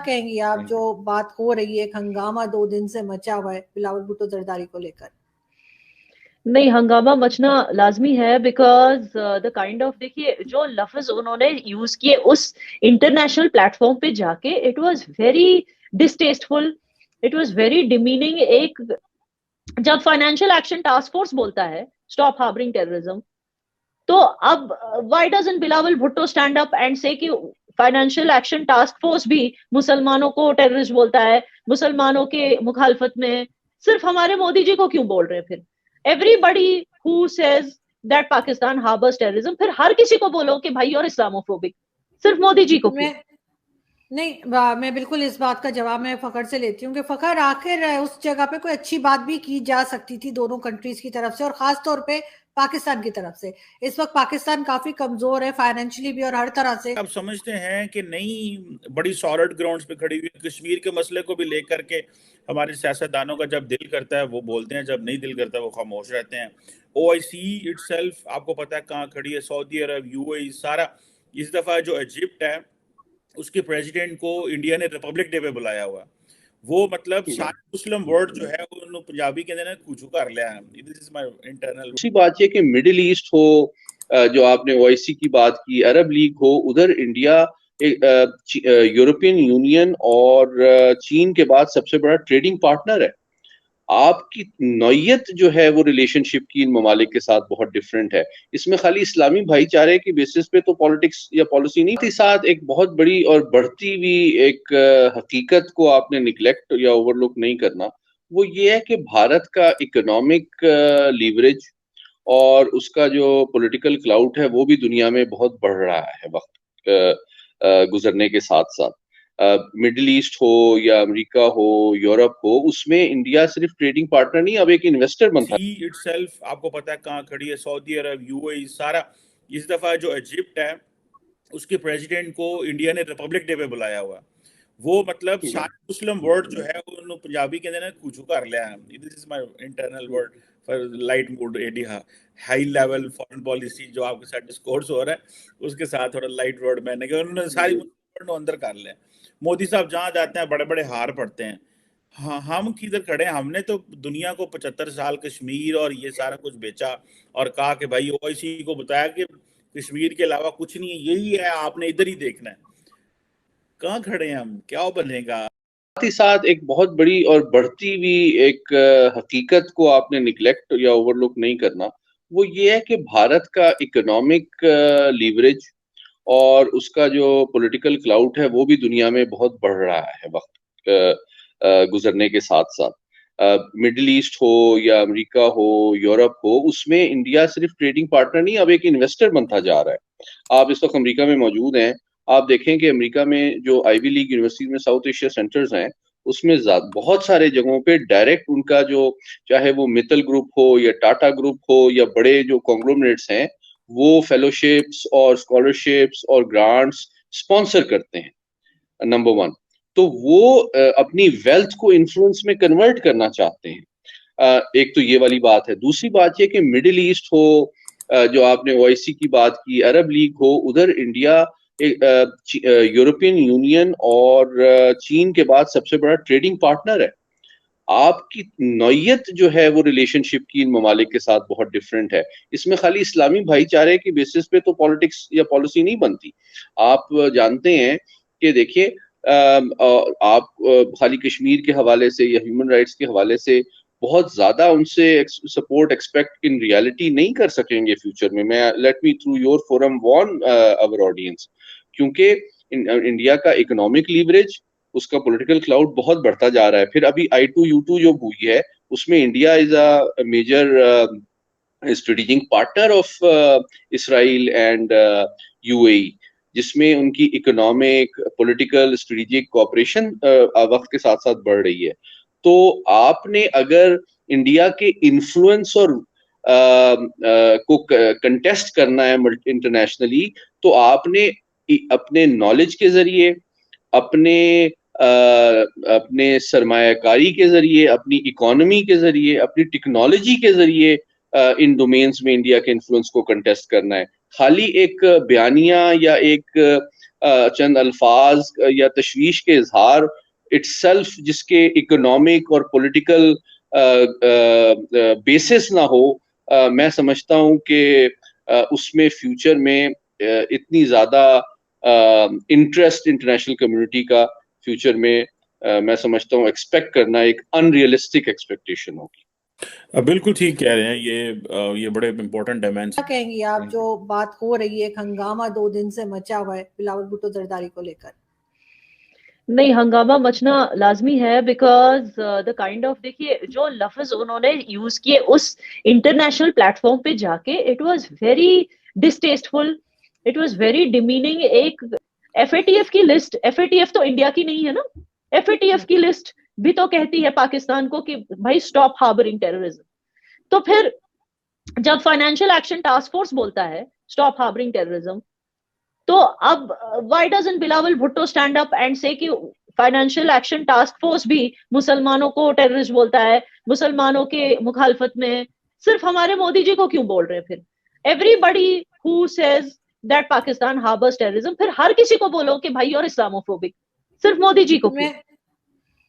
कहेंगी आप, जो बात हो रही है, एक हंगामा 2 दिन से मचा हुआ है बिलावल भुट्टो जरदारी को लेकर? नहीं, हंगामा मचना लाजमी है, बिकॉज द काइंड ऑफ, देखिए जो लफ्ज उन्होंने यूज किए उस इंटरनेशनल प्लेटफॉर्म पे जाके, it was very distasteful, it was very demeaning. एक, जब फाइनेंशियल एक्शन टास्क फोर्स बोलता है स्टॉप हार्बरिंग टेररिज्म, तो अब why doesn't Bilawal Bhutto stand up and से कि फाइनेंशियल एक्शन टास्क फोर्स भी मुसलमानों को टेररिस्ट बोलता है, मुसलमानों के मुखालफत में है। सिर्फ हमारे मोदी जी को क्यों बोल रहे हैं फिर? Everybody who says that Pakistan harbours terrorism, फिर हर किसी को बोलो कि भाई और इस्लामोफोबिक, सिर्फ मोदी जी को क्यों? मैं नहीं, मैं बिल्कुल इस बात का जवाब मैं फखर से लेती हूँ कि फखर, आखिर उस जगह पे कोई अच्छी बात भी की जा सकती थी दोनों कंट्रीज की तरफ से, और खास तौर पे पाकिस्तान की तरफ से। इस वक्त पाकिस्तान काफी कमजोर है फाइनेंशियली भी और हर तरह से। आप समझते हैं कि नई बड़ी सॉलिड ग्राउंड्स पे खड़ी हुई कश्मीर के मसले को भी लेकर के हमारे सियासतदानों का जब दिल करता है वो बोलते हैं, जब नहीं दिल करता वो खामोश रहते हैं। ओआईसी इटसेल्फ आपको पता है कहाँ खड़ी है, सऊदी अरब, यूएई सारा। इस दफा जो इजिप्ट है उसके प्रेसिडेंट को इंडिया ने रिपब्लिक डे पे बुलाया हुआ। वो मतलब सारे मुस्लिम वर्ड जो है उन्होंने पंजाबी के अंदर कुछ कर लिया है। This is my internal. दूसरी बात यह कि मिडिल ईस्ट हो, जो आपने ओआईसी की बात की, अरब लीग हो, उधर इंडिया यूरोपियन यूनियन और चीन के बाद सबसे बड़ा ट्रेडिंग पार्टनर है। आपकी नौयत जो है वो रिलेशनशिप की इन ममालिक के साथ बहुत डिफरेंट है। इसमें खाली इस्लामी भाईचारे की बेसिस पे तो पॉलिटिक्स या पॉलिसी नहीं थी, साथ एक बहुत बड़ी और बढ़ती हुई एक हकीकत को आपने निगलेक्ट या ओवरलुक नहीं करना। वो ये है कि भारत का इकोनॉमिक लीवरेज और उसका जो पॉलिटिकल क्लाउड है वो भी दुनिया में बहुत बढ़ रहा है वक्त गुजरने के साथ साथ। मिडिल ईस्ट हो या अमेरिका हो, यूरोप हो, उसमें इंडिया सिर्फ ट्रेडिंग पार्टनर नहीं, अब एक इन्वेस्टर बनता है। इटसेल्फ आपको पता है कहाँ खड़ी है, सऊदी अरब, यूएई सारा। इस दफा जो इजिप्ट है उसके प्रेसिडेंट को इंडिया ने रिपब्लिक डे पे बुलाया हुआ। वो मतलब सारे मुस्लिम वर्ड जो है उन्होंने पंजाबी के अंदर कुछ कर लिया है। This is my internal word for light mood idea high level foreign policy जो आपके साथ डिस्कोर्स हो रहा है उसके साथ थोड़ा लाइट वर्ड मैंने कहा, उन्होंने सारी वर्ड अंदर कर लिया। मोदी साहब जहाँ जाते हैं बड़े बड़े हार पड़ते हैं। हाँ, हम किधर खड़े हैं? हमने तो दुनिया को 75 साल कश्मीर और ये सारा कुछ बेचा और कहा कि भाई ओआईसी को बताया कि कश्मीर के अलावा कुछ नहीं है, यही है, आपने इधर ही देखना है। कहाँ खड़े हैं हम? क्या बनेगा? साथ ही साथ एक बहुत बड़ी और बढ़ती हुई एक हकीकत को आपने निगलेक्ट या ओवरलुक नहीं करना। वो ये है कि भारत का इकोनॉमिक लीवरेज और उसका जो पॉलिटिकल क्लाउड है वो भी दुनिया में बहुत बढ़ रहा है वक्त गुजरने के साथ साथ। मिडिल ईस्ट हो या अमेरिका हो, यूरोप हो, उसमें इंडिया सिर्फ ट्रेडिंग पार्टनर नहीं, अब एक इन्वेस्टर बनता जा रहा है। आप इस वक्त अमेरिका में मौजूद हैं, आप देखें कि अमेरिका में जो आईवी लीग यूनिवर्सिटी में साउथ एशिया सेंटर्स हैं उसमें बहुत सारे जगहों पे डायरेक्ट उनका जो, चाहे वो मित्तल ग्रुप हो या टाटा ग्रुप हो या बड़े जो कॉन्ग्लोमरेट्स हैं, वो फेलोशिप्स और स्कॉलरशिप्स और ग्रांट्स स्पॉन्सर करते हैं, नंबर वन। तो वो अपनी वेल्थ को इन्फ्लुएंस में कन्वर्ट करना चाहते हैं। एक तो ये वाली बात है। दूसरी बात ये कि मिडिल ईस्ट हो, जो आपने ओआईसी की बात की, अरब लीग हो, उधर इंडिया यूरोपियन यूनियन और चीन के बाद सबसे बड़ा ट्रेडिंग पार्टनर है। आपकी नौयत जो है वो रिलेशनशिप की इन ममालिक के साथ बहुत डिफरेंट है। इसमें खाली इस्लामी भाईचारे की बेसिस पे तो पॉलिटिक्स या पॉलिसी नहीं बनती। आप जानते हैं कि देखिए, आप खाली कश्मीर के हवाले से या ह्यूमन राइट्स के हवाले से बहुत ज्यादा उनसे सपोर्ट एक्सपेक्ट इन रियलिटी नहीं कर सकेंगे फ्यूचर में। मैं let me through your forum warn our audience, क्योंकि इंडिया का इकोनॉमिक लीवरेज, उसका पॉलिटिकल क्लाउड बहुत बढ़ता जा रहा है। फिर अभी I2U2 जो हुई है उसमें India is a major strategic partner of Israel and UAE, जिसमें उनकी इकोनॉमिक, पॉलिटिकल, स्ट्रेटेजिक कोऑपरेशन वक्त के साथ साथ बढ़ रही है। तो आपने अगर इंडिया के इन्फ्लुएंस और को कंटेस्ट करना है इंटरनेशनली, तो आपने अपने नॉलेज के जरिए, अपने अपने सरमायाकारी के जरिए, अपनी इकोनॉमी के जरिए, अपनी टेक्नोलॉजी के जरिए इन डोमेन्स में इंडिया के इन्फ्लुएंस को कंटेस्ट करना है। खाली एक बयानिया या एक चंद अल्फाज या तशवीश के इजहार इटसेल्फ जिसके इकोनॉमिक और पॉलिटिकल बेसिस ना हो, मैं समझता हूँ कि उसमें फ्यूचर में इतनी ज्यादा इंटरेस्ट इंटरनेशनल कम्युनिटी का फ्यूचर में मैं समझता हूँ एक्सपेक्ट करना एक अनरियलिस्टिक एक्सपेक्टेशन होगी। बिल्कुल ठीक कह रहे हैं, ये बड़े इंपॉर्टेंट क्या डायमेंशन। कहेंगी आप, जो बात हो रही है, एक हंगामा 2 दिन से मचा हुआ है बिलावल भुट्टो जरदारी को लेकर? नहीं, हंगामा मचना लाजमी है बिकॉज द काइंड ऑफ, देखिए जो लफ्ज उन्होंने यूज किए उस इंटरनेशनल प्लेटफॉर्म पे जाके, it was very distasteful, it was very demeaning. एक एफएटीएफ की लिस्ट, एफएटीएफ तो इंडिया की नहीं है ना, एफएटीएफ की लिस्ट भी तो कहती है पाकिस्तान को कि भाई स्टॉप हार्बरिंग टेररिज्म। तो फिर जब फाइनेंशियल एक्शन टास्क फोर्स बोलता है स्टॉप हार्बरिंग टेररिज्म, तो अब why doesn't Bilawal Bhutto stand up and से कि फाइनेंशियल एक्शन टास्क फोर्स भी मुसलमानों को टेररिस्ट बोलता है, मुसलमानों के मुखालफत में, सिर्फ हमारे मोदी जी को क्यों बोल रहे हैं? फिर everybody who says that Pakistan harbours terrorism, फिर हर किसी को बोलो कि भाई और इस्लामोफोबिक, सिर्फ मोदी जी को क्यों?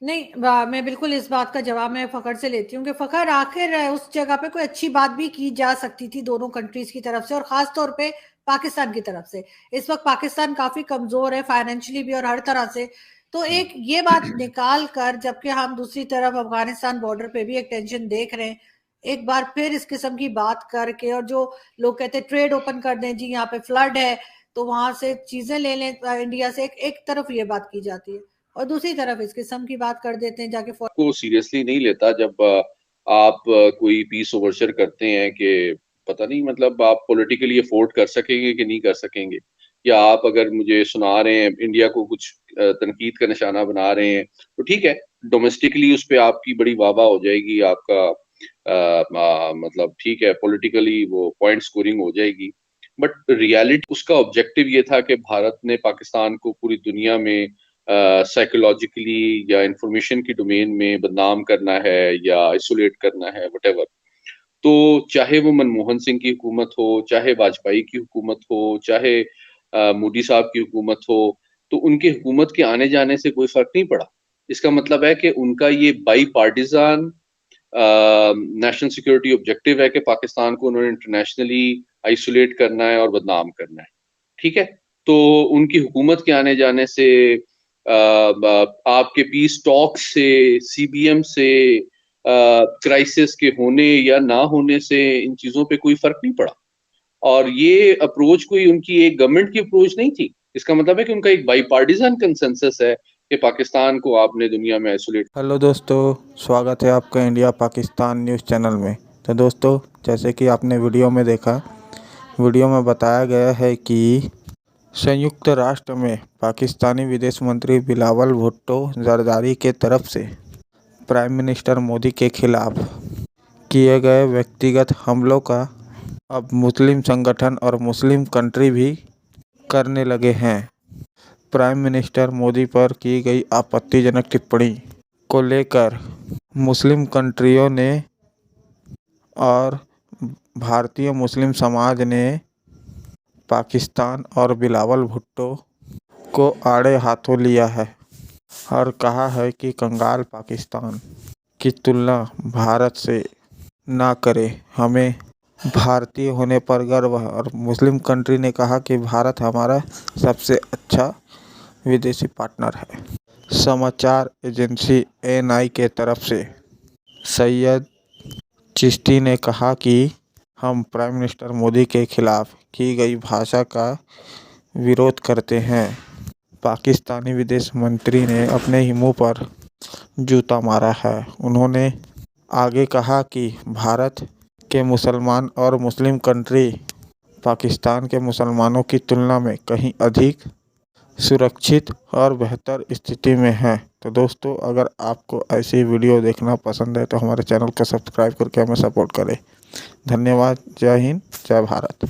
मैं बिल्कुल इस बात का जवाब मैं फखर से लेती हूँ कि फखर, आखिर उस जगह पे कोई अच्छी बात भी की जा सकती थी दोनों कंट्रीज की तरफ से, और खास तौर पे पाकिस्तान की तरफ से। इस वक्त पाकिस्तान काफी कमजोर है फाइनेंशियली भी और हर तरह से। तो एक ये बात निकाल कर, जबकि हम दूसरी तरफ अफगानिस्तान बॉर्डर पे भी एक टेंशन देख रहे हैं, एक बार फिर इस किस्म की बात करके, और जो लोग कहते हैं ट्रेड ओपन कर दें जी, यहाँ पे फ्लड है तो वहां से चीजें ले लें इंडिया से, एक तरफ ये बात की जाती है और दूसरी तरफ इस किस्म की बात कर देते हैं जाके। को सीरियसली नहीं लेता जब आप कोई पीस ओवरचर करते हैं कि पता नहीं मतलब आप पॉलिटिकली अफोर्ड कर सकेंगे कि नहीं कर सकेंगे, या आप अगर मुझे सुना रहे हैं इंडिया को कुछ तनकीद का निशाना बना रहे हैं तो ठीक है, डोमेस्टिकली उस पर आपकी बड़ी वाहवाह हो जाएगी, आपका मतलब ठीक है, पॉलिटिकली वो पॉइंट स्कोरिंग हो जाएगी। बट रियलिटी उसका ऑब्जेक्टिव ये था कि भारत ने पाकिस्तान को पूरी दुनिया में साइकोलॉजिकली या इंफॉर्मेशन की डोमेन में बदनाम करना है या आइसोलेट करना है, व्हाटएवर। तो चाहे वो मनमोहन सिंह की हुकूमत हो, चाहे वाजपेयी की हुकूमत हो, चाहे मोदी साहब की हुकूमत हो, तो उनके हुकूमत के आने जाने से कोई फर्क नहीं पड़ा। इसका मतलब है कि उनका ये by partisan national security objective है कि पाकिस्तान को उन्होंने इंटरनेशनली आइसोलेट करना है और बदनाम करना है। ठीक है, तो उनकी हुकूमत के आने जाने से आपके पीस टॉक से, सीबीएम से, क्राइसिस के होने या ना होने से इन चीजों पे कोई फर्क नहीं पड़ा। और ये अप्रोच कोई उनकी एक गवर्नमेंट की अप्रोच नहीं थी। इसका मतलब है कि उनका एक बाईपार्टिजान कंसेंसस है कि पाकिस्तान को आपने दुनिया में आइसोलेट। हेलो दोस्तों, स्वागत है आपका इंडिया पाकिस्तान न्यूज़ चैनल में। तो दोस्तों, जैसे कि आपने वीडियो में देखा, वीडियो में बताया गया है कि संयुक्त राष्ट्र में पाकिस्तानी विदेश मंत्री बिलावल भुट्टो जरदारी के तरफ से प्राइम मिनिस्टर मोदी के खिलाफ किए गए व्यक्तिगत हमलों का अब मुस्लिम संगठन और मुस्लिम कंट्री भी करने लगे हैं। प्राइम मिनिस्टर मोदी पर की गई आपत्तिजनक टिप्पणी को लेकर मुस्लिम कंट्रियों ने और भारतीय मुस्लिम समाज ने पाकिस्तान और बिलावल भुट्टो को आड़े हाथों लिया है और कहा है कि कंगाल पाकिस्तान की तुलना भारत से ना करे, हमें भारतीय होने पर गर्व है। और मुस्लिम कंट्री ने कहा कि भारत हमारा सबसे अच्छा विदेशी पार्टनर है। समाचार एजेंसी एएनआई के तरफ से सैयद चिश्ती ने कहा कि हम प्राइम मिनिस्टर मोदी के खिलाफ की गई भाषा का विरोध करते हैं। पाकिस्तानी विदेश मंत्री ने अपने ही मुंह पर जूता मारा है। उन्होंने आगे कहा कि भारत के मुसलमान और मुस्लिम कंट्री पाकिस्तान के मुसलमानों की तुलना में कहीं अधिक सुरक्षित और बेहतर स्थिति में है। तो दोस्तों, अगर आपको ऐसी वीडियो देखना पसंद है तो हमारे चैनल को सब्सक्राइब करके हमें सपोर्ट करें। धन्यवाद। जय हिंद, जय भारत।